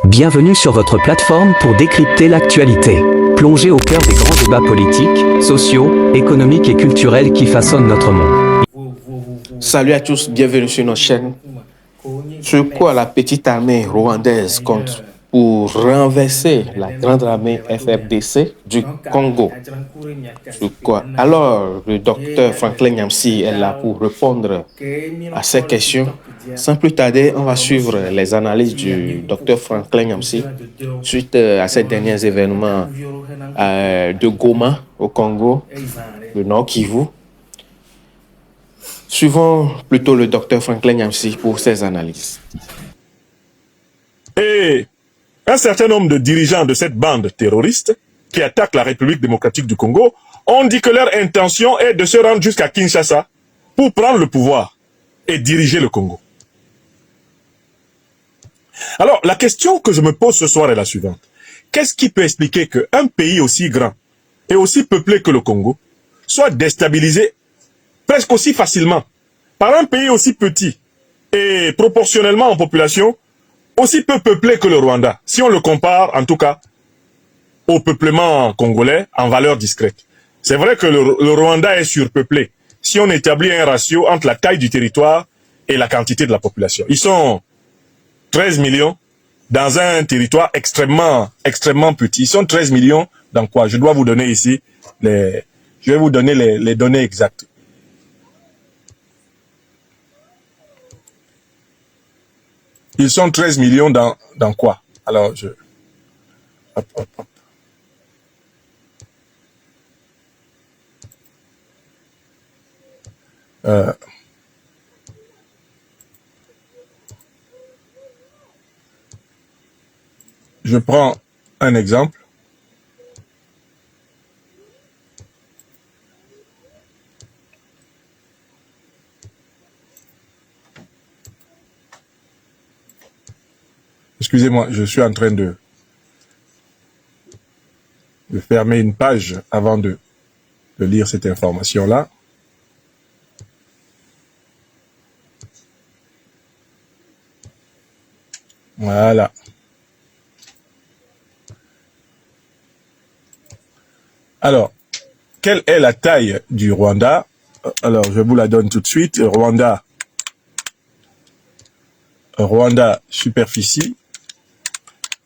Bienvenue sur votre plateforme pour décrypter l'actualité. Plongez au cœur des grands débats politiques, sociaux, économiques et culturels qui façonnent notre monde. Salut à tous, bienvenue sur notre chaîne. Sur quoi la petite armée rwandaise compte pour renverser la grande armée FRDC du Congo? Sur quoi? Alors, le docteur Franklin Nyamsi est là pour répondre à ces questions. Sans plus tarder, on va suivre les analyses du docteur Franklin Nyamsi suite à ces derniers événements de Goma au Congo, le Nord Kivu. Suivons plutôt le docteur Franklin Nyamsi pour ses analyses. Et un certain nombre de dirigeants de cette bande terroriste qui attaque la République démocratique du Congo ont dit que leur intention est de se rendre jusqu'à Kinshasa pour prendre le pouvoir et diriger le Congo. Alors, la question que je me pose ce soir est la suivante. Qu'est-ce qui peut expliquer qu'un pays aussi grand et aussi peuplé que le Congo soit déstabilisé presque aussi facilement par un pays aussi petit et proportionnellement en population aussi peu peuplé que le Rwanda, si on le compare en tout cas au peuplement congolais en valeur discrète. C'est vrai que le Rwanda est surpeuplé si on établit un ratio entre la taille du territoire et la quantité de la population. Ils sont 13 millions dans un territoire extrêmement petit. Ils sont 13 millions dans quoi? Je dois vous donner ici je vais vous donner les données exactes. Ils sont 13 millions dans quoi? Alors, hop. Je prends un exemple. Excusez-moi, je suis en train de fermer une page avant de lire cette information-là. Voilà. Alors, quelle est la taille du Rwanda? Alors, je vous la donne tout de suite. Rwanda, superficie.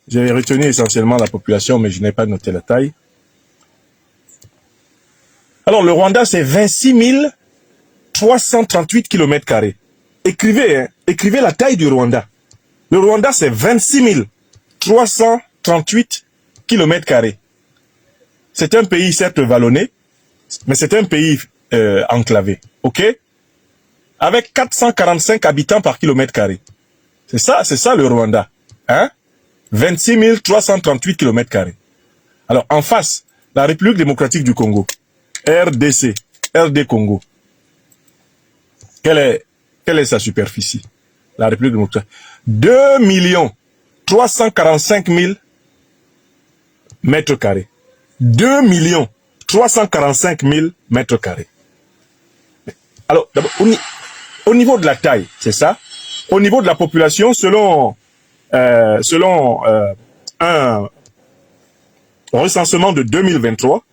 J'ai retenu essentiellement la population, mais je n'ai pas noté la taille. Alors, le Rwanda, c'est 26 338 km². Écrivez la taille du Rwanda. Le Rwanda, c'est 26 338 km². C'est un pays, certes, vallonné, mais c'est un pays enclavé, ok? Avec 445 habitants par km². C'est ça le Rwanda, hein? 26 338 km². Alors, en face, la République démocratique du Congo, RD Congo. Quelle est sa superficie? La République démocratique. 2 345 000 mètres carrés. 2 345 000 mètres carrés. Alors, d'abord, au niveau de la taille, c'est ça. Au niveau de la population, selon un recensement de 2023,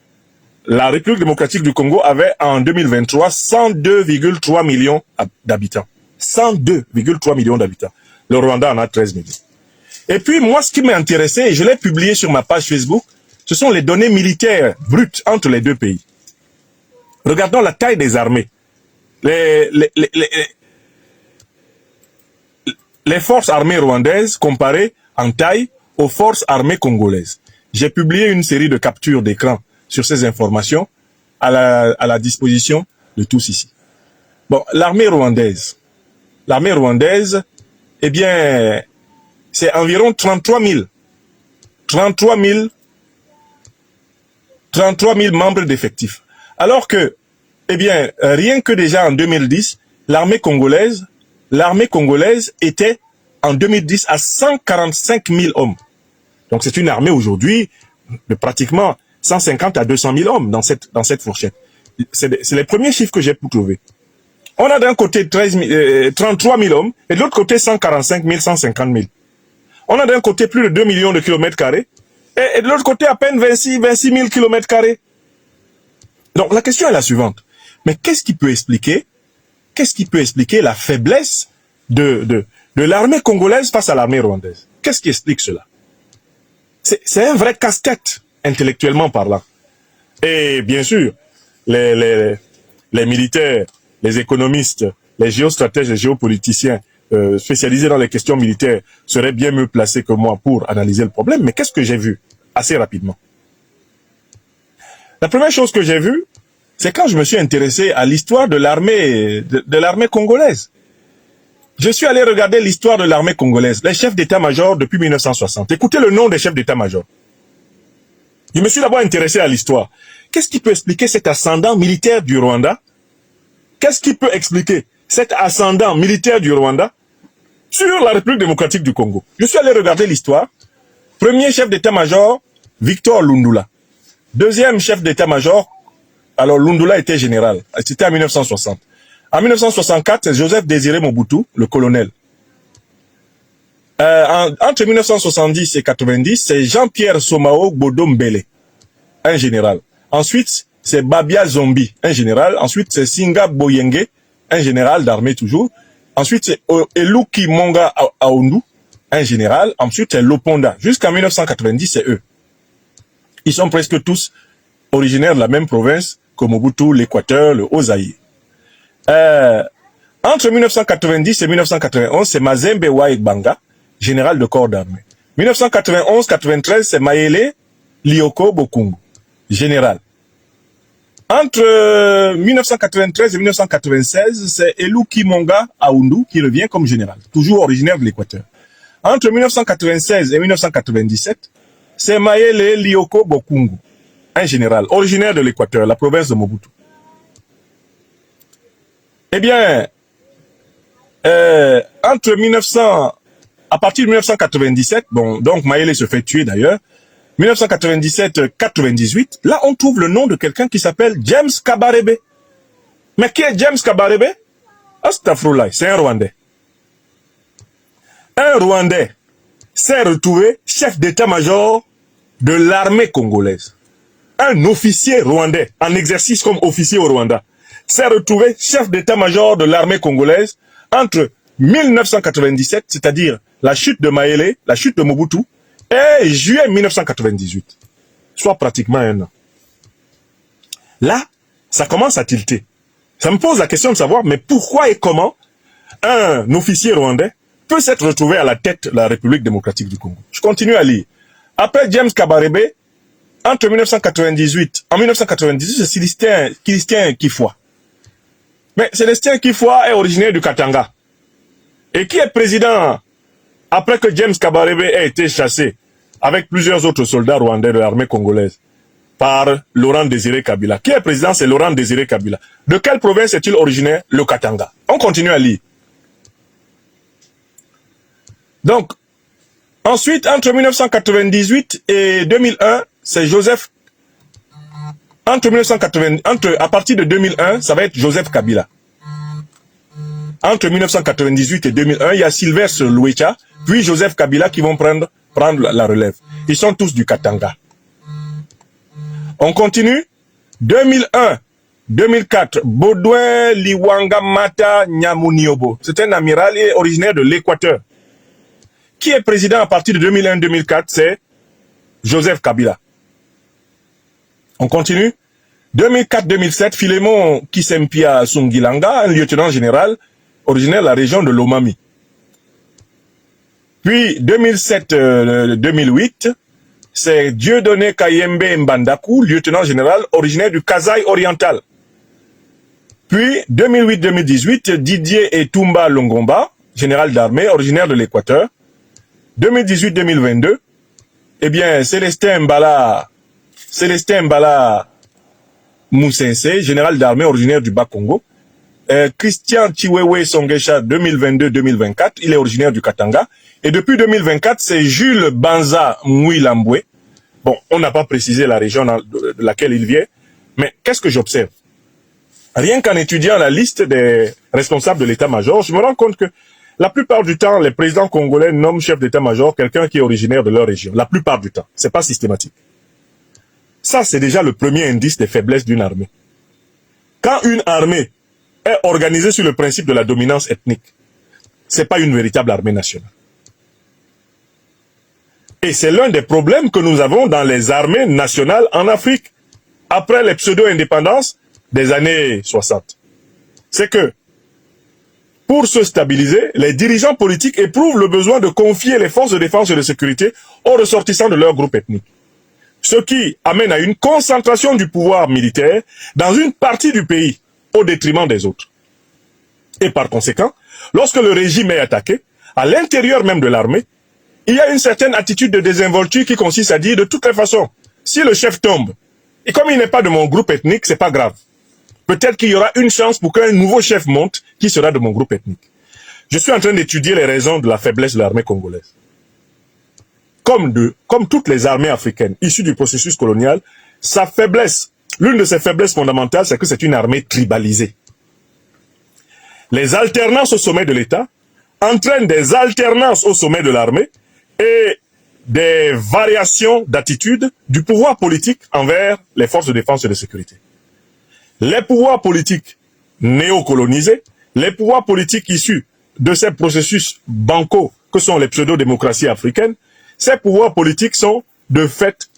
la République démocratique du Congo avait en 2023 102,3 millions d'habitants. 102,3 millions d'habitants. Le Rwanda en a 13 millions. Et puis, moi, ce qui m'a intéressé, et je l'ai publié sur ma page Facebook, ce sont les données militaires brutes entre les deux pays. Regardons la taille des armées. Les forces armées rwandaises comparées en taille aux forces armées congolaises. J'ai publié une série de captures d'écran sur ces informations à la disposition de tous ici. Bon, l'armée rwandaise, eh bien, c'est environ 33 000 membres d'effectifs. Alors que, eh bien, rien que déjà en 2010, l'armée congolaise était en 2010 à 145 000 hommes. Donc c'est une armée aujourd'hui de pratiquement 150 à 200 000 hommes dans cette fourchette. C'est les premiers chiffres que j'ai pu trouver. On a d'un côté 33 000 hommes et de l'autre côté 145 000, 150 000. On a d'un côté plus de 2 millions de kilomètres carrés et de l'autre côté à peine 26 000 kilomètres carrés. Donc la question est la suivante. Mais qu'est-ce qui peut expliquer la faiblesse de l'armée congolaise face à l'armée rwandaise? Qu'est-ce qui explique cela? C'est un vrai casse-tête, intellectuellement parlant. Et bien sûr, les militaires, les économistes, les géostratèges, les géopoliticiens spécialisés dans les questions militaires seraient bien mieux placés que moi pour analyser le problème. Mais qu'est-ce que j'ai vu assez rapidement? La première chose que j'ai vue, c'est quand je me suis intéressé à l'histoire de l'armée congolaise. Je suis allé regarder l'histoire de l'armée congolaise, les chefs d'état-major depuis 1960. Écoutez le nom des chefs d'état-major. Je me suis d'abord intéressé à l'histoire. Qu'est-ce qui peut expliquer cet ascendant militaire du Rwanda? Qu'est-ce qui peut expliquer cet ascendant militaire du Rwanda sur la République démocratique du Congo? Je suis allé regarder l'histoire. Premier chef d'état-major, Victor Lundula. Deuxième chef d'état-major, alors Lundula était général. C'était en 1960. En 1964, c'est Joseph Désiré Mobutu, le colonel. Entre 1970 et 90, c'est Jean-Pierre Somao Bodombele, un général. Ensuite, c'est Babia Zombi, un général. Ensuite, c'est Singa Boyenge, un général d'armée toujours. Ensuite, c'est Eluki Monga Aoundou, un général. Ensuite, c'est Loponda. Jusqu'en 1990, c'est eux. Ils sont presque tous originaires de la même province que Mobutu, l'Équateur, le Haut-Zaïre. Entre 1990 et 1991, c'est Mazembe Waïbanga, général de corps d'armée. 1991-93, c'est Maëlé Lioko Bokungu, général. Entre 1993 et 1996, c'est Eluki Monga Aoundou qui revient comme général, toujours originaire de l'Équateur. Entre 1996 et 1997, c'est Maëlé Lioko Bokungu, un général, originaire de l'Équateur, la province de Mobutu. Eh bien, à partir de 1997, bon, donc Maëlé se fait tuer d'ailleurs, 1997-98, là on trouve le nom de quelqu'un qui s'appelle James Kabarebe. Mais qui est James Kabarebe? Astafroullah, c'est un Rwandais. Un Rwandais s'est retrouvé chef d'état-major de l'armée congolaise. Un officier rwandais en exercice comme officier au Rwanda s'est retrouvé chef d'état-major de l'armée congolaise entre 1997, c'est-à-dire la chute de Maëlé, la chute de Mobutu, et juillet 1998, soit pratiquement un an. Là, ça commence à tilter. Ça me pose la question de savoir, mais pourquoi et comment un officier rwandais peut s'être retrouvé à la tête de la République démocratique du Congo? Je continue à lire. Après James Kabarebe, entre 1998, en 1998, c'est Célestin Kifwa. Mais Célestin Kifwa est originaire du Katanga. Et qui est président après que James Kabarebe ait été chassé avec plusieurs autres soldats rwandais de l'armée congolaise par Laurent Désiré Kabila? Qui est président? C'est Laurent Désiré Kabila. De quelle province est-il originaire? Le Katanga. On continue à lire. Donc, ensuite, entre 1998 et 2001, c'est Joseph. À partir de 2001, ça va être Joseph Kabila. Entre 1998 et 2001, il y a Sylvestre Louecha, puis Joseph Kabila qui vont prendre la relève. Ils sont tous du Katanga. On continue. 2001, 2004, Baudouin Liwanga Mata Nyamuniobo. C'est un amiral et originaire de l'Équateur. Qui est président à partir de 2001-2004? C'est Joseph Kabila. On continue. 2004-2007, Philémon Kisempia Sungilanga, un lieutenant général originaire de la région de Lomami. Puis 2007-2008, c'est Dieudonné Kayembe Mbandakou, lieutenant général originaire du Kasaï oriental. Puis 2008-2018, Didier Etumba Longomba, général d'armée originaire de l'Équateur. 2018-2022, eh bien, Célestin Mbala Moussense, général d'armée originaire du Bas-Congo. Christian Chiwewe Songesha, 2022-2024, il est originaire du Katanga. Et depuis 2024, c'est Jules Banza Mouilambwe. Bon, on n'a pas précisé la région de laquelle il vient, mais qu'est-ce que j'observe? Rien qu'en étudiant la liste des responsables de l'état-major, je me rends compte que la plupart du temps, les présidents congolais nomment chef d'état-major quelqu'un qui est originaire de leur région. La plupart du temps. C'est pas systématique. Ça, c'est déjà le premier indice des faiblesses d'une armée. Quand une armée est organisée sur le principe de la dominance ethnique, c'est pas une véritable armée nationale. Et c'est l'un des problèmes que nous avons dans les armées nationales en Afrique, après les pseudo-indépendances des années 60. C'est que, pour se stabiliser, les dirigeants politiques éprouvent le besoin de confier les forces de défense et de sécurité aux ressortissants de leur groupe ethnique. Ce qui amène à une concentration du pouvoir militaire dans une partie du pays, au détriment des autres. Et par conséquent, lorsque le régime est attaqué, à l'intérieur même de l'armée, il y a une certaine attitude de désinvolture qui consiste à dire de toutes les façons, si le chef tombe, et comme il n'est pas de mon groupe ethnique, c'est pas grave. Peut-être qu'il y aura une chance pour qu'un nouveau chef monte qui sera de mon groupe ethnique. Je suis en train d'étudier les raisons de la faiblesse de l'armée congolaise. Comme toutes les armées africaines issues du processus colonial, sa faiblesse, l'une de ses faiblesses fondamentales, c'est que c'est une armée tribalisée. Les alternances au sommet de l'État entraînent des alternances au sommet de l'armée et des variations d'attitude du pouvoir politique envers les forces de défense et de sécurité. Les pouvoirs politiques néocolonisés, les pouvoirs politiques issus de ces processus bancaux que sont les pseudo-démocraties africaines, ces pouvoirs politiques sont de fait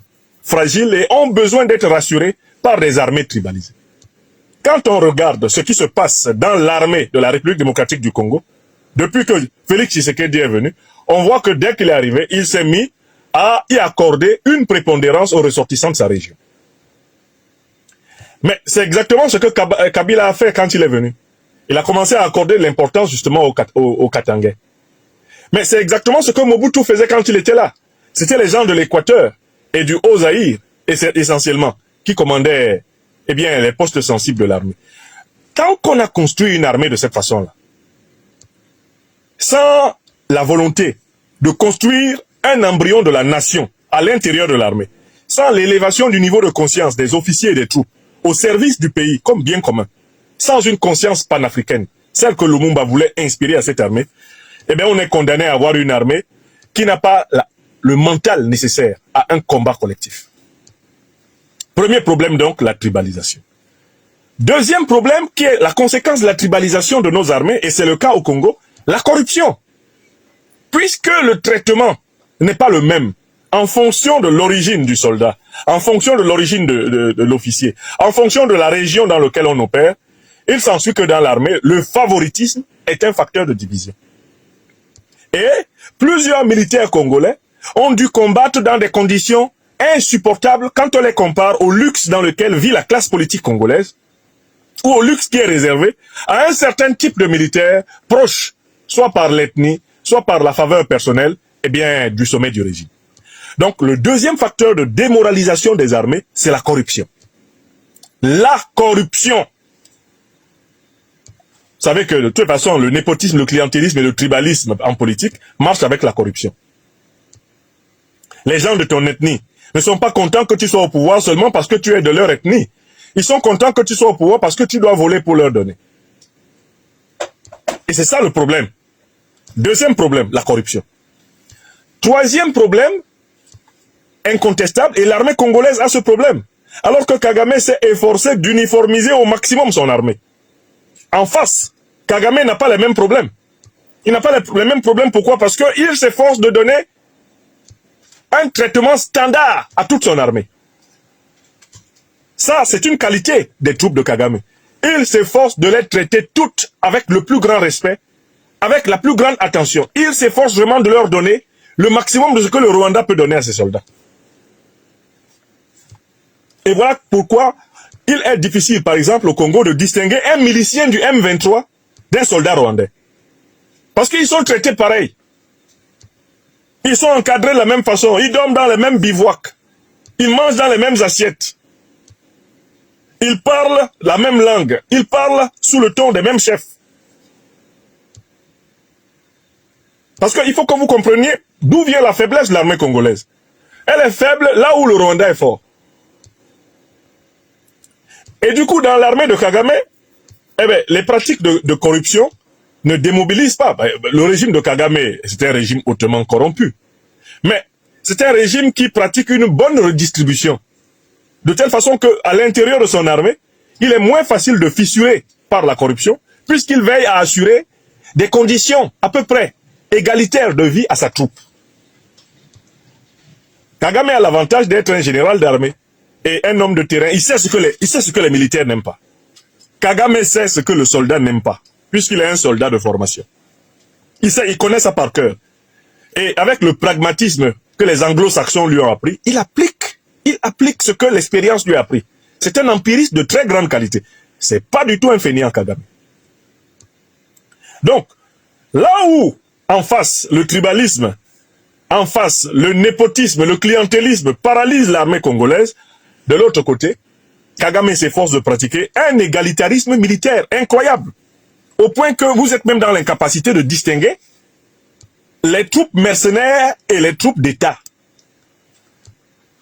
fragiles et ont besoin d'être rassurés par des armées tribalisées. Quand on regarde ce qui se passe dans l'armée de la République démocratique du Congo, depuis que Félix Tshisekedi est venu, on voit que dès qu'il est arrivé, il s'est mis à y accorder une prépondérance aux ressortissants de sa région. Mais c'est exactement ce que Kabila a fait quand il est venu. Il a commencé à accorder l'importance justement aux Katangais. Mais c'est exactement ce que Mobutu faisait quand il était là. C'était les gens de l'Équateur et du Haut-Zaïre, essentiellement, qui commandaient les postes sensibles de l'armée. Tant qu'on a construit une armée de cette façon-là, sans la volonté de construire un embryon de la nation à l'intérieur de l'armée, sans l'élévation du niveau de conscience des officiers et des troupes au service du pays comme bien commun, sans une conscience panafricaine, celle que Lumumba voulait inspirer à cette armée, on est condamné à avoir une armée qui n'a pas le mental nécessaire à un combat collectif. Premier problème donc, la tribalisation. Deuxième problème qui est la conséquence de la tribalisation de nos armées, et c'est le cas au Congo, la corruption. Puisque le traitement n'est pas le même en fonction de l'origine du soldat, en fonction de l'origine de l'officier, en fonction de la région dans laquelle on opère, il s'ensuit que dans l'armée, le favoritisme est un facteur de division. Et plusieurs militaires congolais ont dû combattre dans des conditions insupportables quand on les compare au luxe dans lequel vit la classe politique congolaise, ou au luxe qui est réservé à un certain type de militaires proches, soit par l'ethnie, soit par la faveur personnelle, du sommet du régime. Donc le deuxième facteur de démoralisation des armées, c'est la corruption. La corruption. Vous savez que de toute façon, le népotisme, le clientélisme et le tribalisme en politique marchent avec la corruption. Les gens de ton ethnie ne sont pas contents que tu sois au pouvoir seulement parce que tu es de leur ethnie. Ils sont contents que tu sois au pouvoir parce que tu dois voler pour leur donner. Et c'est ça le problème. Deuxième problème, la corruption. Troisième problème, incontestable, et l'armée congolaise a ce problème. Alors que Kagame s'est efforcé d'uniformiser au maximum son armée. En face, Kagame n'a pas les mêmes problèmes. Il n'a pas les mêmes problèmes. Pourquoi? Parce qu'il s'efforce de donner un traitement standard à toute son armée. Ça, c'est une qualité des troupes de Kagame. Il s'efforce de les traiter toutes avec le plus grand respect, avec la plus grande attention. Il s'efforce vraiment de leur donner le maximum de ce que le Rwanda peut donner à ses soldats. Et voilà pourquoi il est difficile, par exemple, au Congo, de distinguer un milicien du M23 d'un soldat rwandais. Parce qu'ils sont traités pareil. Ils sont encadrés de la même façon. Ils dorment dans les mêmes bivouacs. Ils mangent dans les mêmes assiettes. Ils parlent la même langue. Ils parlent sous le ton des mêmes chefs. Parce qu'il faut que vous compreniez d'où vient la faiblesse de l'armée congolaise. Elle est faible là où le Rwanda est fort. Et du coup, dans l'armée de Kagame, les pratiques de corruption ne démobilise pas. Le régime de Kagame, c'est un régime hautement corrompu. Mais c'est un régime qui pratique une bonne redistribution. De telle façon qu'à l'intérieur de son armée, il est moins facile de fissurer par la corruption, puisqu'il veille à assurer des conditions à peu près égalitaires de vie à sa troupe. Kagame a l'avantage d'être un général d'armée et un homme de terrain. Il sait ce que les militaires n'aiment pas. Kagame sait ce que le soldat n'aime pas, puisqu'il est un soldat de formation. Il connaît ça par cœur. Et avec le pragmatisme que les anglo-saxons lui ont appris, il applique ce que l'expérience lui a appris. C'est un empiriste de très grande qualité. C'est pas du tout un fainéant, Kagame. Donc, là où, en face, le tribalisme, en face, le népotisme, le clientélisme paralyse l'armée congolaise, de l'autre côté, Kagame s'efforce de pratiquer un égalitarisme militaire incroyable, au point que vous êtes même dans l'incapacité de distinguer les troupes mercenaires et les troupes d'État.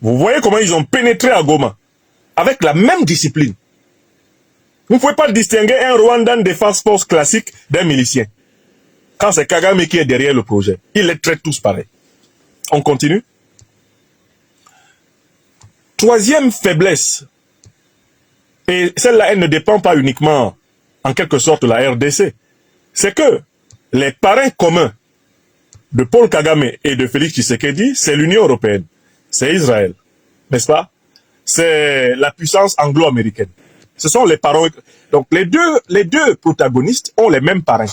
Vous voyez comment ils ont pénétré à Goma, avec la même discipline. Vous ne pouvez pas distinguer un Rwandan Defense Force classique d'un milicien. Quand c'est Kagame qui est derrière le projet, ils les traitent tous pareil. On continue. Troisième faiblesse, et celle-là, elle ne dépend pas uniquement, en quelque sorte, de la RDC, c'est que les parrains communs de Paul Kagame et de Félix Tshisekedi, c'est l'Union européenne, c'est Israël, n'est-ce pas? C'est la puissance anglo-américaine. Ce sont les parrains. Donc les deux protagonistes ont les mêmes parrains.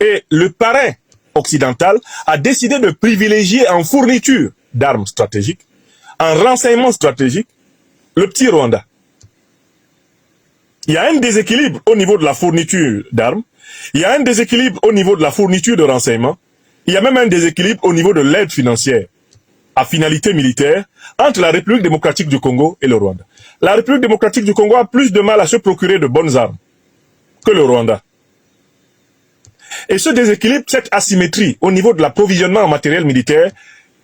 Et le parrain occidental a décidé de privilégier en fourniture d'armes stratégiques, en renseignement stratégique, le petit Rwanda. Il y a un déséquilibre au niveau de la fourniture d'armes, il y a un déséquilibre au niveau de la fourniture de renseignements, il y a même un déséquilibre au niveau de l'aide financière à finalité militaire entre la République démocratique du Congo et le Rwanda. La République démocratique du Congo a plus de mal à se procurer de bonnes armes que le Rwanda. Et ce déséquilibre, cette asymétrie au niveau de l'approvisionnement en matériel militaire,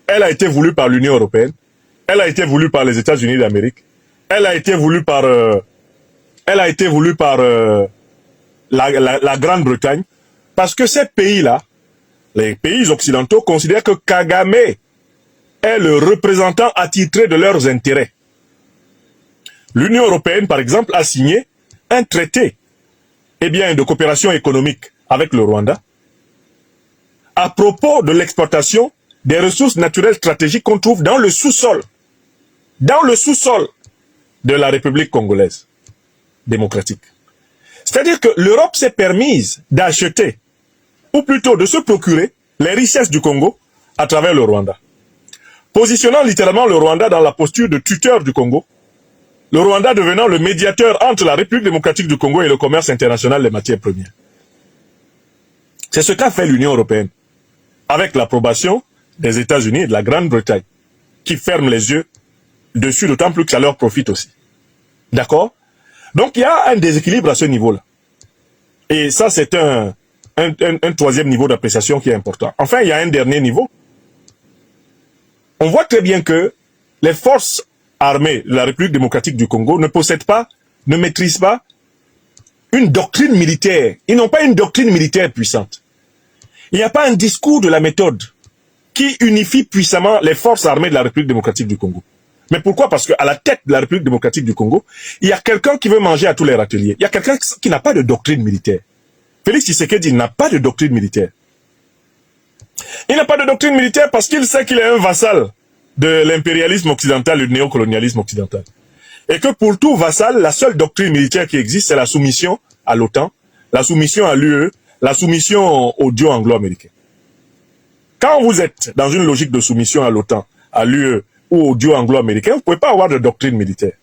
elle a été voulue par l'Union européenne, elle a été voulue par les États-Unis d'Amérique, elle a été voulue par la Grande-Bretagne, parce que ces pays-là, les pays occidentaux, considèrent que Kagame est le représentant attitré de leurs intérêts. L'Union européenne, par exemple, a signé un traité de coopération économique avec le Rwanda à propos de l'exploitation des ressources naturelles stratégiques qu'on trouve dans le sous-sol de la République congolaise démocratique. C'est-à-dire que l'Europe s'est permise d'acheter, ou plutôt de se procurer, les richesses du Congo à travers le Rwanda. Positionnant littéralement le Rwanda dans la posture de tuteur du Congo, le Rwanda devenant le médiateur entre la République démocratique du Congo et le commerce international des matières premières. C'est ce qu'a fait l'Union européenne, avec l'approbation des États-Unis et de la Grande-Bretagne, qui ferment les yeux dessus, d'autant plus que ça leur profite aussi. D'accord? Donc il y a un déséquilibre à ce niveau-là. Et ça, c'est un troisième niveau d'appréciation qui est important. Enfin, il y a un dernier niveau. On voit très bien que les forces armées de la République démocratique du Congo ne maîtrisent pas une doctrine militaire. Ils n'ont pas une doctrine militaire puissante. Il n'y a pas un discours de la méthode qui unifie puissamment les forces armées de la République démocratique du Congo. Mais pourquoi? Parce qu'à la tête de la République démocratique du Congo, il y a quelqu'un qui veut manger à tous les râteliers. Il y a quelqu'un qui n'a pas de doctrine militaire. Félix Tshisekedi n'a pas de doctrine militaire. Il n'a pas de doctrine militaire parce qu'il sait qu'il est un vassal de l'impérialisme occidental et du néocolonialisme occidental. Et que pour tout vassal, la seule doctrine militaire qui existe, c'est la soumission à l'OTAN, la soumission à l'UE, la soumission au duo anglo-américain. Quand vous êtes dans une logique de soumission à l'OTAN, à l'UE ou au duo anglo-américain, vous ne pouvez pas avoir de doctrine militaire.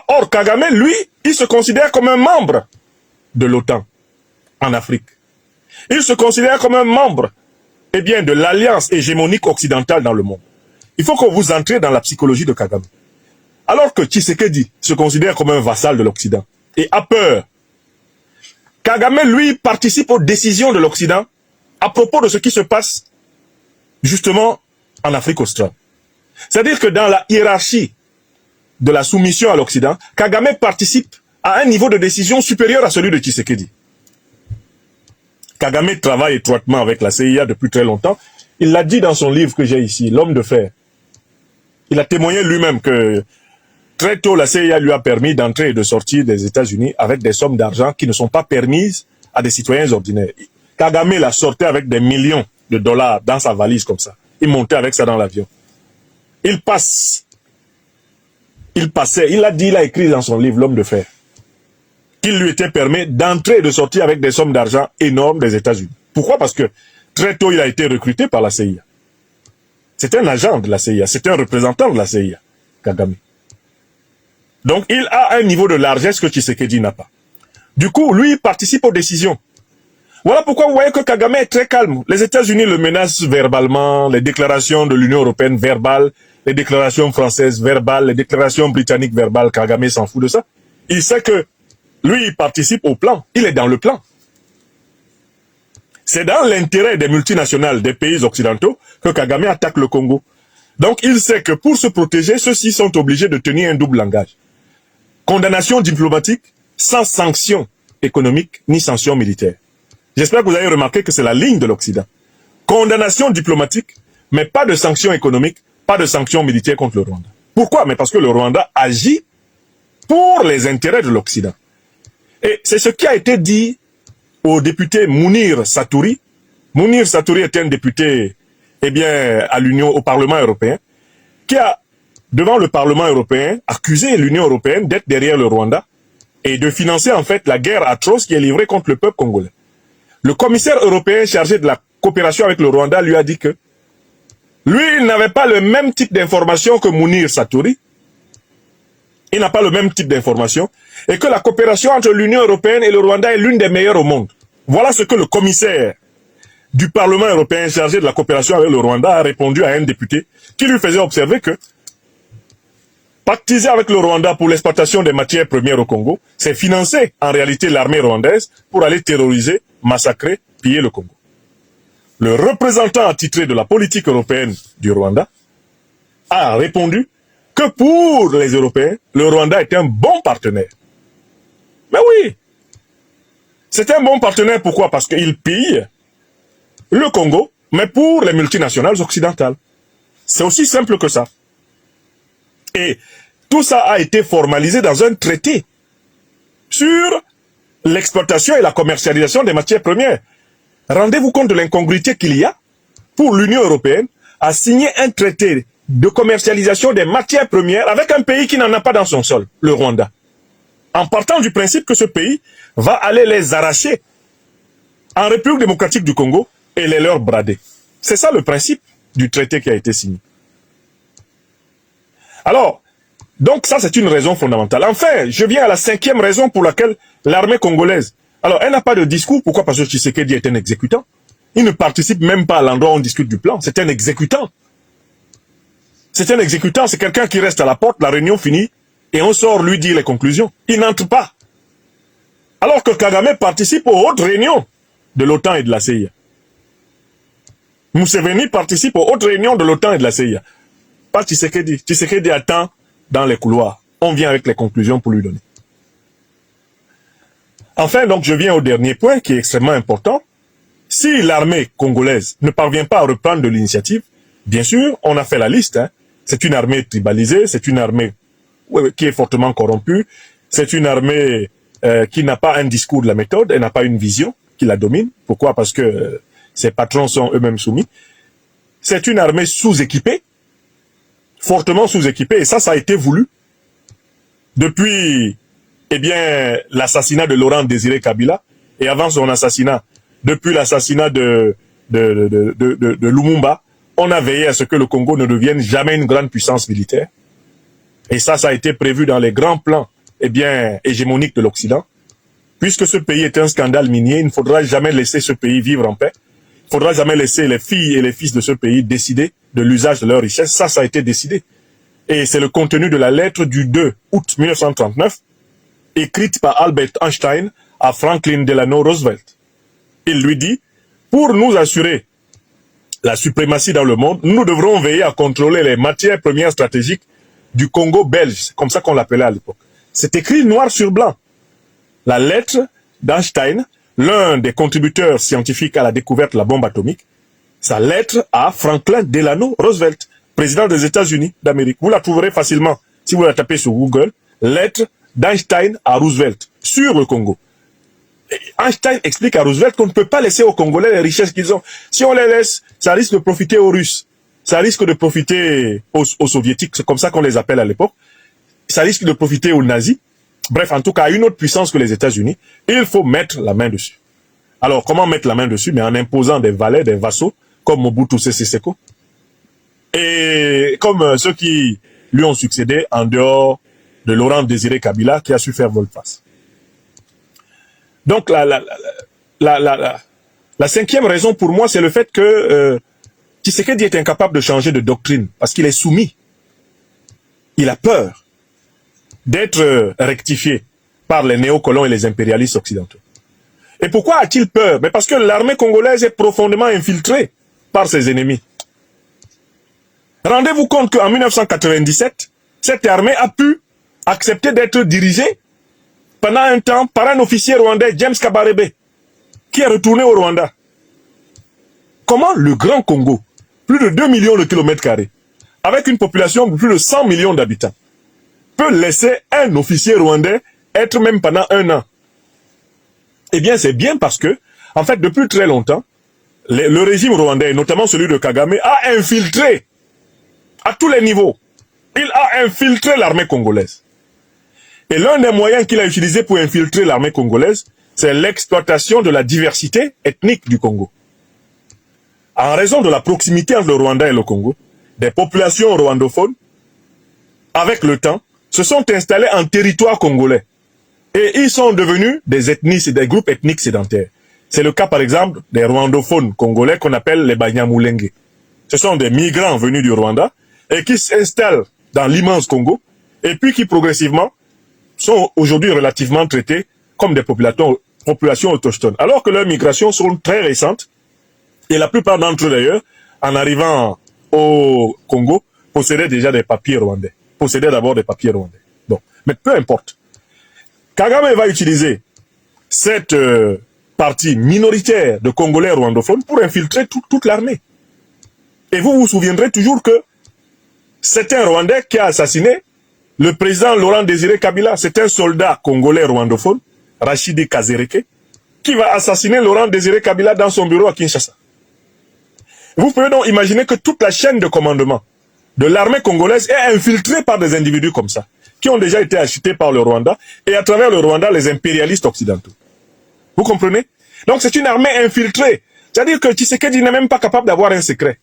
Or, Kagame, lui, il se considère comme un membre de l'OTAN en Afrique. Il se considère comme un membre de l'alliance hégémonique occidentale dans le monde. Il faut que vous entriez dans la psychologie de Kagame. Alors que Tshisekedi se considère comme un vassal de l'Occident et a peur, Kagame, lui, participe aux décisions de l'Occident à propos de ce qui se passe justement en Afrique australe. C'est-à-dire que dans la hiérarchie de la soumission à l'Occident, Kagame participe à un niveau de décision supérieur à celui de Tshisekedi. Kagame travaille étroitement avec la CIA depuis très longtemps. Il l'a dit dans son livre que j'ai ici, L'homme de fer. Il a témoigné lui-même que très tôt, la CIA lui a permis d'entrer et de sortir des États-Unis avec des sommes d'argent qui ne sont pas permises à des citoyens ordinaires. Kagame la sortait avec des millions de dollars dans sa valise comme ça. Il montait avec ça dans l'avion. Il passait, il a écrit dans son livre, L'homme de fer, qu'il lui était permis d'entrer et de sortir avec des sommes d'argent énormes des États-Unis. Pourquoi? Parce que très tôt, il a été recruté par la CIA. C'est un agent de la CIA, c'est un représentant de la CIA, Kagame. Donc, il a un niveau de largesse que Tshisekedi n'a pas. Du coup, lui, il participe aux décisions. Voilà pourquoi vous voyez que Kagame est très calme. Les États-Unis le menacent verbalement, les déclarations de l'Union européenne verbales, les déclarations françaises verbales, les déclarations britanniques verbales. Kagame s'en fout de ça. Il sait que lui, il participe au plan. Il est dans le plan. C'est dans l'intérêt des multinationales des pays occidentaux que Kagame attaque le Congo. Donc, il sait que pour se protéger, ceux-ci sont obligés de tenir un double langage. Condamnation diplomatique sans sanction économique ni sanction militaire. J'espère que vous avez remarqué que c'est la ligne de l'Occident. Condamnation diplomatique, mais pas de sanctions économiques, pas de sanctions militaires contre le Rwanda. Pourquoi? Mais parce que le Rwanda agit pour les intérêts de l'Occident. Et c'est ce qui a été dit au député Mounir Satouri. Mounir Satouri est un député, à au Parlement européen, qui a, devant le Parlement européen, accusé l'Union européenne d'être derrière le Rwanda et de financer en fait la guerre atroce qui est livrée contre le peuple congolais. Le commissaire européen chargé de la coopération avec le Rwanda lui a dit que lui, il n'avait pas le même type d'information que Mounir Satouri. Il n'a pas le même type d'information. Et que la coopération entre l'Union européenne et le Rwanda est l'une des meilleures au monde. Voilà ce que le commissaire du Parlement européen chargé de la coopération avec le Rwanda a répondu à un député qui lui faisait observer que pactiser avec le Rwanda pour l'exploitation des matières premières au Congo, c'est financer en réalité l'armée rwandaise pour aller terroriser, massacrer, piller le Congo. Le représentant attitré de la politique européenne du Rwanda a répondu que pour les Européens, le Rwanda est un bon partenaire. Mais oui, c'est un bon partenaire. Pourquoi? Parce qu'il pille le Congo, mais pour les multinationales occidentales. C'est aussi simple que ça. Et tout ça a été formalisé dans un traité sur l'exploitation et la commercialisation des matières premières. Rendez-vous compte de l'incongruité qu'il y a pour l'Union européenne à signer un traité de commercialisation des matières premières avec un pays qui n'en a pas dans son sol, le Rwanda. En partant du principe que ce pays va aller les arracher en République démocratique du Congo et les leur brader. C'est ça le principe du traité qui a été signé. Alors, donc ça c'est une raison fondamentale. Enfin, je viens à la 5e raison pour laquelle l'armée congolaise, alors elle n'a pas de discours. Pourquoi? Parce que Tshisekedi est un exécutant. Il ne participe même pas à l'endroit où on discute du plan. C'est un exécutant. C'est un exécutant, c'est quelqu'un qui reste à la porte, la réunion finie, et on sort lui dire les conclusions. Il n'entre pas. Alors que Kagame participe aux hautes réunions de l'OTAN et de la CIA. Museveni participe aux hautes réunions de l'OTAN et de la CIA. Pas Tshisekedi. Tshisekedi attend dans les couloirs. On vient avec les conclusions pour lui donner. Enfin, donc, je viens au dernier point qui est extrêmement important. Si l'armée congolaise ne parvient pas à reprendre de l'initiative, bien sûr, on a fait la liste. C'est une armée tribalisée, c'est une armée qui est fortement corrompue, c'est une armée qui n'a pas un discours de la méthode, elle n'a pas une vision qui la domine. Pourquoi? Parce que ses patrons sont eux-mêmes soumis. C'est une armée sous-équipée, fortement sous-équipée, et ça a été voulu depuis l'assassinat de Laurent Désiré Kabila, et avant son assassinat, depuis l'assassinat de Lumumba, on a veillé à ce que le Congo ne devienne jamais une grande puissance militaire. Et ça a été prévu dans les grands plans hégémoniques de l'Occident. Puisque ce pays est un scandale minier, il ne faudra jamais laisser ce pays vivre en paix. Il ne faudra jamais laisser les filles et les fils de ce pays décider de l'usage de leurs richesses. Ça a été décidé. Et c'est le contenu de la lettre du 2 août 1939, écrite par Albert Einstein à Franklin Delano Roosevelt. Il lui dit, pour nous assurer la suprématie dans le monde, nous devrons veiller à contrôler les matières premières stratégiques du Congo belge, comme ça qu'on l'appelait à l'époque. C'est écrit noir sur blanc. La lettre d'Einstein l'un des contributeurs scientifiques à la découverte de la bombe atomique, sa lettre à Franklin Delano Roosevelt, président des États-Unis d'Amérique. Vous la trouverez facilement si vous la tapez sur Google, lettre d'Einstein à Roosevelt sur le Congo. Et Einstein explique à Roosevelt qu'on ne peut pas laisser aux Congolais les richesses qu'ils ont. Si on les laisse, ça risque de profiter aux Russes, ça risque de profiter aux Soviétiques, c'est comme ça qu'on les appelle à l'époque, ça risque de profiter aux nazis, bref, en tout cas à une autre puissance que les États-Unis, et il faut mettre la main dessus. Alors, comment mettre la main dessus? Mais en imposant des valets, des vassaux, comme Mobutu Sese Seko, et comme ceux qui lui ont succédé en dehors de Laurent Désiré Kabila, qui a su faire volte-face. Donc, la cinquième raison pour moi, c'est le fait que Tshisekedi est incapable de changer de doctrine, parce qu'il est soumis. Il a peur d'être rectifié par les néocolons et les impérialistes occidentaux. Et pourquoi a-t-il peur? Mais parce que l'armée congolaise est profondément infiltrée par ses ennemis. Rendez-vous compte qu'en 1997, cette armée a pu accepter d'être dirigée pendant un temps par un officier rwandais, James Kabarebe, qui est retourné au Rwanda. Comment le Grand Congo, plus de 2 millions de kilomètres carrés, avec une population de plus de 100 millions d'habitants, peut laisser un officier rwandais être même pendant un an? Eh bien, c'est bien parce que, en fait, depuis très longtemps, le régime rwandais, notamment celui de Kagame, a infiltré à tous les niveaux. Il a infiltré l'armée congolaise. Et l'un des moyens qu'il a utilisé pour infiltrer l'armée congolaise, c'est l'exploitation de la diversité ethnique du Congo. En raison de la proximité entre le Rwanda et le Congo, des populations rwandophones, avec le temps, se sont installées en territoire congolais. Et ils sont devenus des ethnies, des groupes ethniques sédentaires. C'est le cas, par exemple, des rwandophones congolais qu'on appelle les Banyamulenge. Ce sont des migrants venus du Rwanda et qui s'installent dans l'immense Congo et puis qui progressivement sont aujourd'hui relativement traités comme des populations autochtones. Alors que leurs migrations sont très récentes et la plupart d'entre eux d'ailleurs, en arrivant au Congo, possédaient déjà des papiers rwandais. Possédaient d'abord des papiers rwandais. Bon, mais peu importe. Kagame va utiliser cette partie minoritaire de Congolais rwandophones pour infiltrer toute l'armée. Et vous vous souviendrez toujours que c'est un Rwandais qui a assassiné le président Laurent Désiré Kabila. C'est un soldat congolais rwandophone, Rachidi Kazereke, qui va assassiner Laurent Désiré Kabila dans son bureau à Kinshasa. Vous pouvez donc imaginer que toute la chaîne de commandement de l'armée congolaise est infiltrée par des individus comme ça, qui ont déjà été achetés par le Rwanda, et à travers le Rwanda, les impérialistes occidentaux. Vous comprenez? Donc c'est une armée infiltrée. C'est-à-dire que Tshisekedi n'est même pas capable d'avoir un secret.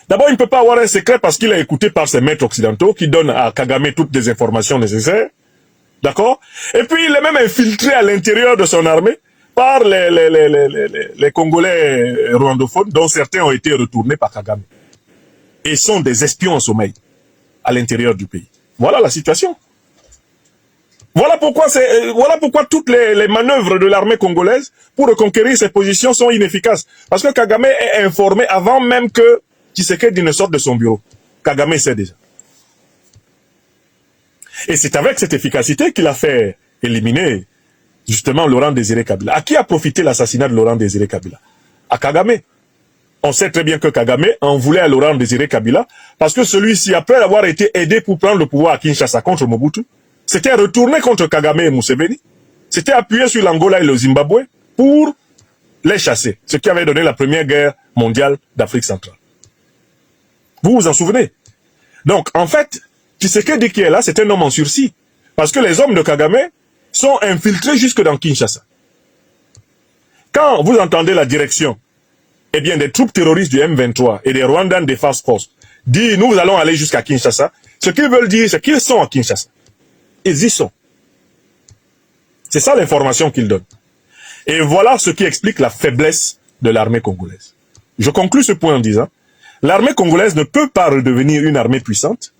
D'abord, il ne peut pas avoir un secret parce qu'il est écouté par ses maîtres occidentaux qui donnent à Kagame toutes les informations nécessaires. D'accord? Et puis, il est même infiltré à l'intérieur de son armée par les Congolais rwandophones, dont certains ont été retournés par Kagame. Et sont des espions en sommeil à l'intérieur du pays. Voilà la situation. Voilà pourquoi toutes les manœuvres de l'armée congolaise pour reconquérir ses positions sont inefficaces. Parce que Kagame est informé avant même que Tshisekedi ne sorte de son bureau. Kagame sait déjà. Et c'est avec cette efficacité qu'il a fait éliminer justement Laurent Désiré Kabila. À qui a profité l'assassinat de Laurent Désiré Kabila? À Kagame. On sait très bien que Kagame en voulait à Laurent Désiré Kabila parce que celui-ci, après avoir été aidé pour prendre le pouvoir à Kinshasa contre Mobutu, s'était retourné contre Kagame et Museveni, s'était appuyé sur l'Angola et le Zimbabwe pour les chasser, ce qui avait donné la première guerre mondiale d'Afrique centrale. Vous vous en souvenez? Donc, en fait, Tshisekedi qui est là, c'est un homme en sursis. Parce que les hommes de Kagame sont infiltrés jusque dans Kinshasa. Quand vous entendez la direction, eh bien, des troupes terroristes du M23 et des Rwandan Defense Force dire nous allons aller jusqu'à Kinshasa, ce qu'ils veulent dire, c'est qu'ils sont à Kinshasa. Ils y sont. C'est ça l'information qu'ils donnent. Et voilà ce qui explique la faiblesse de l'armée congolaise. Je conclus ce point en disant, l'armée congolaise ne peut pas redevenir une armée puissante,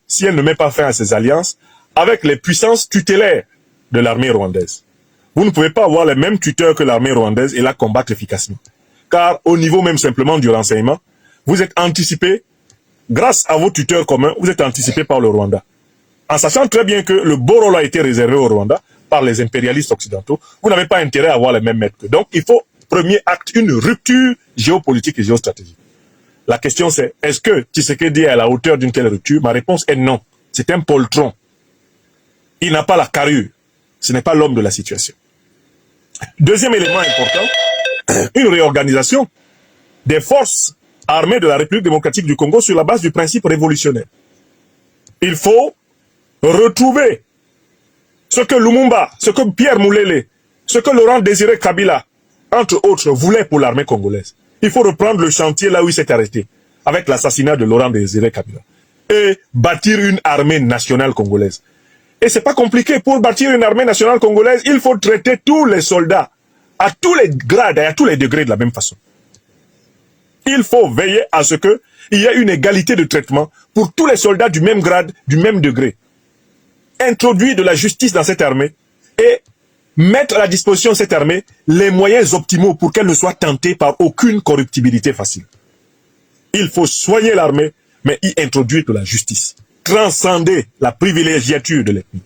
si elle ne met pas fin à ses alliances avec les puissances tutélaires de l'armée rwandaise. Vous ne pouvez pas avoir les mêmes tuteurs que l'armée rwandaise et la combattre efficacement. Car au niveau même simplement du renseignement, vous êtes anticipé, grâce à vos tuteurs communs, vous êtes anticipé par le Rwanda. En sachant très bien que le beau rôle a été réservé au Rwanda par les impérialistes occidentaux, vous n'avez pas intérêt à avoir les mêmes maîtres. Donc, il faut, premier acte, une rupture géopolitique et géostratégique. La question c'est, est-ce que Tshisekedi est à la hauteur d'une telle rupture? Ma réponse est non. C'est un poltron. Il n'a pas la carrure. Ce n'est pas l'homme de la situation. Deuxième élément important, une réorganisation des forces armées de la République démocratique du Congo sur la base du principe révolutionnaire. Il faut retrouver ce que Lumumba, ce que Pierre Moulele, ce que Laurent Désiré Kabila, entre autres, voulaient pour l'armée congolaise. Il faut reprendre le chantier là où il s'est arrêté, avec l'assassinat de Laurent Désiré Kabila, et bâtir une armée nationale congolaise. Et c'est pas compliqué. Pour bâtir une armée nationale congolaise, il faut traiter tous les soldats à tous les grades et à tous les degrés de la même façon. Il faut veiller à ce qu'il y ait une égalité de traitement pour tous les soldats du même grade, du même degré. Introduire de la justice dans cette armée et mettre à la disposition de cette armée les moyens optimaux pour qu'elle ne soit tentée par aucune corruptibilité facile. Il faut soigner l'armée, mais y introduire de la justice. Transcender la privilégiature de l'ethnie.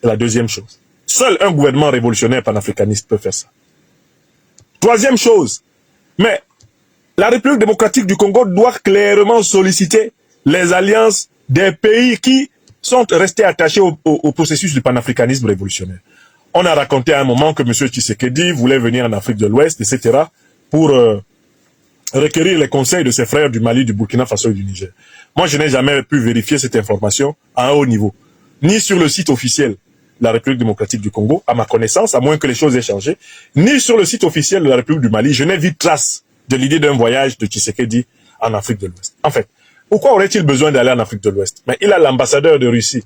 C'est la deuxième chose. Seul un gouvernement révolutionnaire panafricaniste peut faire ça. Troisième chose, mais la République démocratique du Congo doit clairement solliciter les alliances des pays qui sont restés attachés au processus du panafricanisme révolutionnaire. On a raconté à un moment que M. Tshisekedi voulait venir en Afrique de l'Ouest, etc., pour requérir les conseils de ses frères du Mali, du Burkina Faso et du Niger. Moi, je n'ai jamais pu vérifier cette information à un haut niveau, ni sur le site officiel de la République démocratique du Congo, à ma connaissance, à moins que les choses aient changé, ni sur le site officiel de la République du Mali. Je n'ai vu trace de l'idée d'un voyage de Tshisekedi en Afrique de l'Ouest. En fait, pourquoi aurait-il besoin d'aller en Afrique de l'Ouest? Mais il a l'ambassadeur de Russie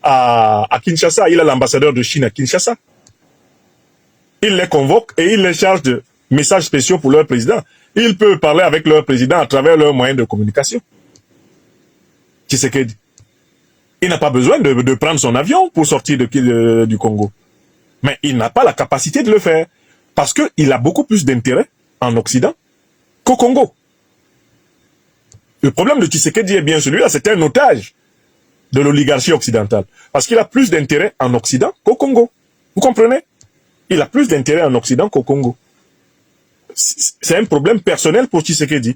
à Kinshasa, il a l'ambassadeur de Chine à Kinshasa. Il les convoque et il les charge de messages spéciaux pour leur président. Il peut parler avec leur président à travers leurs moyens de communication. Tshisekedi. Il n'a pas besoin de prendre son avion pour sortir du Congo. Mais il n'a pas la capacité de le faire. Parce qu'il a beaucoup plus d'intérêt en Occident qu'au Congo. Le problème de Tshisekedi est bien celui-là, c'est un otage de l'oligarchie occidentale. Parce qu'il a plus d'intérêt en Occident qu'au Congo. Vous comprenez? Il a plus d'intérêt en Occident qu'au Congo. C'est un problème personnel pour Tshisekedi.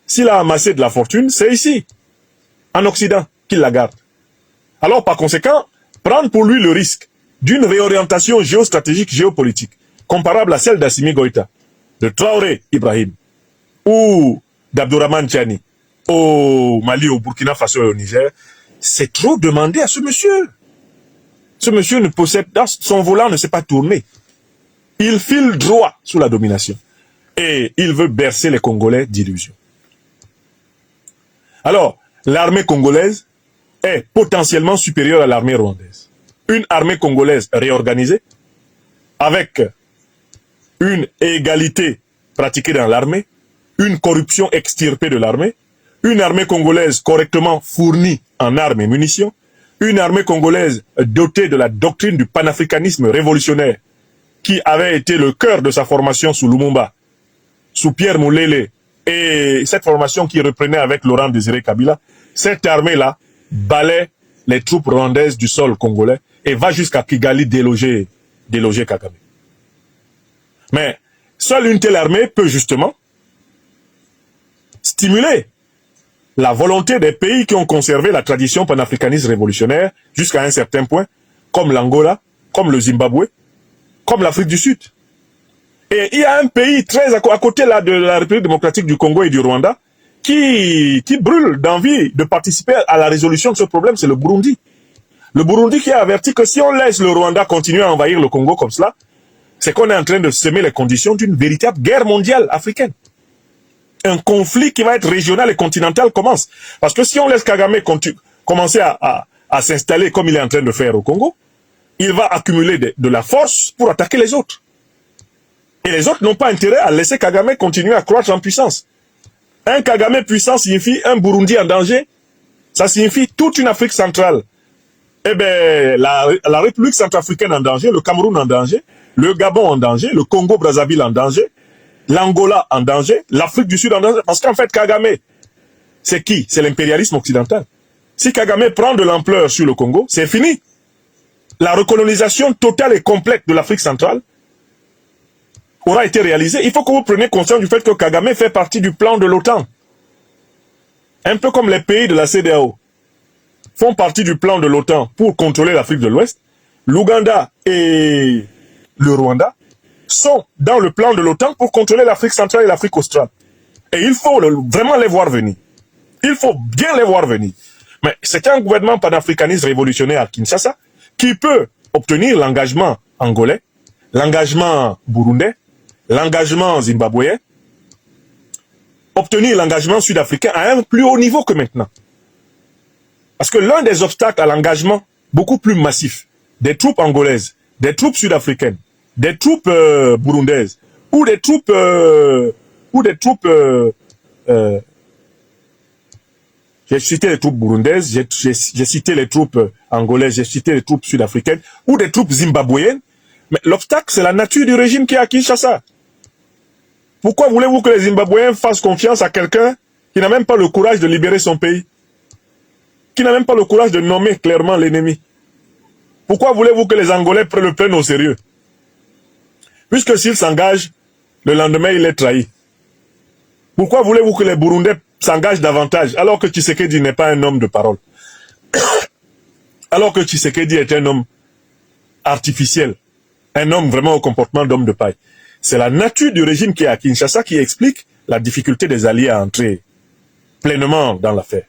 S'il a amassé de la fortune, c'est ici, en Occident, qu'il la garde. Alors, par conséquent, prendre pour lui le risque d'une réorientation géostratégique, géopolitique, comparable à celle d'Assimi Goïta, de Traoré Ibrahim, ou d'Abdourahmane Tchani, au Mali, au Burkina Faso et au Niger, c'est trop demander à ce monsieur. Ce monsieur ne possède, son volant ne s'est pas tourné. Il file droit sous la domination. Et il veut bercer les Congolais d'illusions. Alors, l'armée congolaise est potentiellement supérieure à l'armée rwandaise. Une armée congolaise réorganisée, avec une égalité pratiquée dans l'armée, une corruption extirpée de l'armée, une armée congolaise correctement fournie en armes et munitions, une armée congolaise dotée de la doctrine du panafricanisme révolutionnaire, qui avait été le cœur de sa formation sous Lumumba, sous Pierre Moulele, et cette formation qui reprenait avec Laurent Désiré Kabila, cette armée-là balaie les troupes rwandaises du sol congolais et va jusqu'à Kigali déloger Kagame. Mais seule une telle armée peut justement stimuler la volonté des pays qui ont conservé la tradition panafricaniste révolutionnaire jusqu'à un certain point, comme l'Angola, comme le Zimbabwe, comme l'Afrique du Sud. Et il y a un pays très à côté là de la République démocratique du Congo et du Rwanda qui brûle d'envie de participer à la résolution de ce problème, c'est le Burundi. Le Burundi qui a averti que si on laisse le Rwanda continuer à envahir le Congo comme cela, c'est qu'on est en train de semer les conditions d'une véritable guerre mondiale africaine. Un conflit qui va être régional et continental commence. Parce que si on laisse Kagame commencer à s'installer comme il est en train de faire au Congo, il va accumuler de la force pour attaquer les autres. Et les autres n'ont pas intérêt à laisser Kagame continuer à croître en puissance. Un Kagame puissant signifie un Burundi en danger. Ça signifie toute une Afrique centrale. Eh bien, la République centrafricaine en danger, le Cameroun en danger, le Gabon en danger, le Congo-Brazzaville en danger, l'Angola en danger, l'Afrique du Sud en danger. Parce qu'en fait, Kagame, c'est qui? C'est l'impérialisme occidental. Si Kagame prend de l'ampleur sur le Congo, c'est fini. la recolonisation totale et complète de l'Afrique centrale aura été réalisée, il faut que vous preniez conscience du fait que Kagame fait partie du plan de l'OTAN. Un peu comme les pays de la CEDEAO font partie du plan de l'OTAN pour contrôler l'Afrique de l'Ouest, l'Ouganda et le Rwanda sont dans le plan de l'OTAN pour contrôler l'Afrique centrale et l'Afrique australe. Et il faut vraiment les voir venir. Il faut bien les voir venir. Mais c'est un gouvernement panafricaniste révolutionnaire à Kinshasa qui peut obtenir l'engagement angolais, l'engagement burundais, l'engagement zimbabwéen, obtenir l'engagement sud-africain à un plus haut niveau que maintenant. Parce que l'un des obstacles à l'engagement beaucoup plus massif des troupes angolaises, des troupes sud-africaines, des troupes burundaises, ou des troupes j'ai cité les troupes burundaises, j'ai cité les troupes angolaises, j'ai cité les troupes sud-africaines, ou des troupes zimbabwéennes. Mais l'obstacle, c'est la nature du régime qui est à Kinshasa. Pourquoi voulez-vous que les Zimbabwéens fassent confiance à quelqu'un qui n'a même pas le courage de libérer son pays? Qui n'a même pas le courage de nommer clairement l'ennemi? Pourquoi voulez-vous que les Angolais le prennent au sérieux? Puisque s'il s'engage, le lendemain, il est trahi. Pourquoi voulez-vous que les Burundais s'engagent davantage alors que Tshisekedi n'est pas un homme de parole? Alors que Tshisekedi est un homme artificiel, un homme vraiment au comportement d'homme de paille. C'est la nature du régime qui est à Kinshasa qui explique la difficulté des alliés à entrer pleinement dans l'affaire.